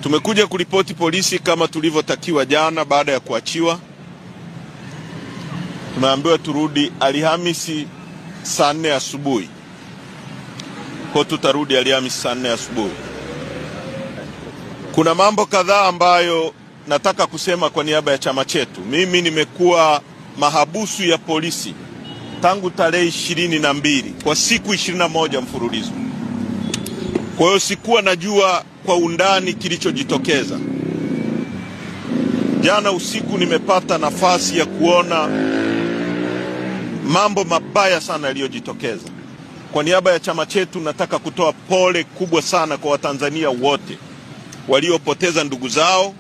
Tumekuja kuripoti polisi kama tulivyotakiwa jana baada ya kuachiwa. Tumeambiwa turudi Alhamisi saa 4 asubuhi. Kwa tutarudi Alhamisi saa 4 asubuhi. Kuna mambo kadhaa ambayo nataka kusema kwa niaba ya chama chetu. Mimi nimekuwa mahabusu ya polisi tangu tarehe 22 kwa siku 21 mfululizo. Kwa hiyo sikuwa najua kwa undani kilichojitokeza. Jana usiku nimepata nafasi ya kuona mambo mabaya sana yaliyojitokeza. Kwa niaba ya chama chetu nataka kutoa pole kubwa sana kwa Watanzania wote waliopoteza ndugu zao,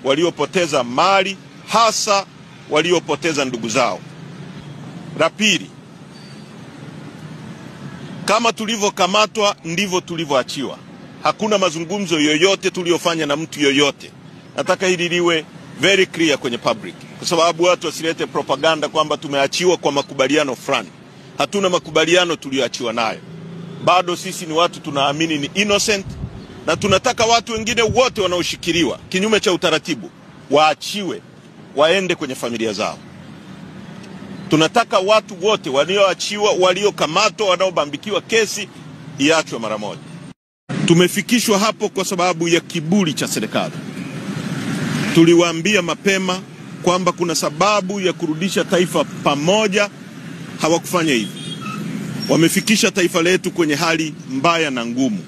waliopoteza mali, hasa waliopoteza ndugu zao. La pili, kama tulivyokamatwa ndivyo tulivyoachiwa. Hakuna mazungumzo yoyote tuliyofanya na mtu yoyote. Nataka hili liwe very clear kwenye public, kwa sababu watu wasilete propaganda kwamba tumeachiwa kwa makubaliano fulani. Hatuna makubaliano tuliyoachiwa nayo. Bado sisi ni watu tunaamini ni innocent, na tunataka watu wengine wote wanaoshikiliwa kinyume cha utaratibu waachiwe, waende kwenye familia zao. Tunataka watu wote walioachiwa, waliokamatwa, wanaobambikiwa kesi iachwe mara moja. Tumefikishwa hapo kwa sababu ya kiburi cha serikali. Tuliwaambia mapema kwamba kuna sababu ya kurudisha taifa pamoja, hawakufanya hivyo. Wamefikisha taifa letu kwenye hali mbaya na ngumu.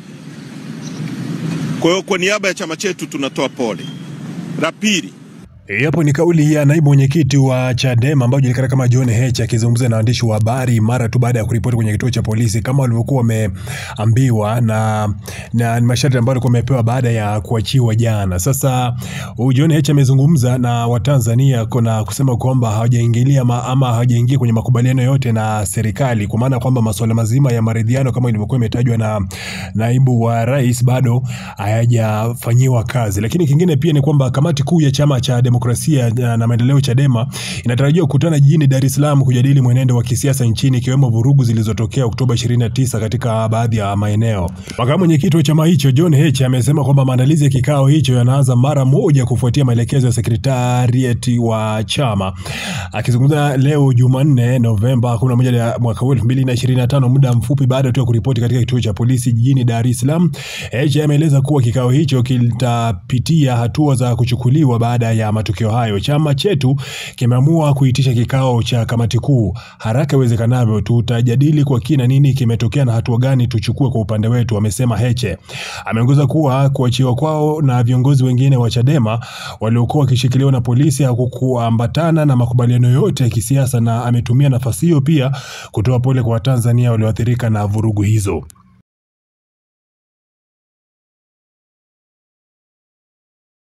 Kwa hiyo kwa niaba ya chama chetu tunatoa pole. La pili, hapo ni kauli ya naibu mwenyekiti wa Chadema ambaye julikana kama John Heche akizungumza na waandishi wa habari mara tu baada ya kuripoti kwenye kituo cha polisi kama walivyokuwa wameambiwa na masharti ambayo walikuwa wamepewa baada ya kuachiwa jana. Sasa John Heche amezungumza na Watanzania na kusema kwamba hawajaingilia ama hawajaingia kwenye makubaliano yote na serikali, kwa maana kwamba masuala mazima ya maridhiano kama ilivyokuwa imetajwa na naibu wa rais bado hayajafanyiwa kazi. Lakini kingine pia ni kwamba kamati kuu ya chama cha Demokrasia na Maendeleo Chadema inatarajiwa kukutana jijini Dar es Salaam kujadili mwenendo wa kisiasa nchini, ikiwemo vurugu zilizotokea Oktoba 29 katika baadhi ya maeneo. Makamu mwenyekiti wa chama hicho John Heche amesema kwamba maandalizi ya kikao hicho yanaanza mara moja kufuatia maelekezo ya Secretariat wa chama. Akizungumza leo Jumanne Novemba 11 mwaka 2025, muda mfupi baada ya kuripoti katika kituo cha polisi jijini Dar es Salaam, Heche ameeleza kuwa kikao hicho kitapitia hatua za kuchukuliwa baada ya matukio hayo. Chama chetu kimeamua kuitisha kikao cha kamati kuu haraka iwezekanavyo. Tutajadili kwa kina nini kimetokea na hatua gani tuchukue kwa upande wetu, amesema Heche. Ameongeza kuwa kuachiwa kwao na viongozi wengine wa Chadema waliokuwa wakishikiliwa na polisi hakukuambatana na makubaliano yote ya kisiasa, na ametumia nafasi hiyo pia kutoa pole kwa Watanzania walioathirika na vurugu hizo.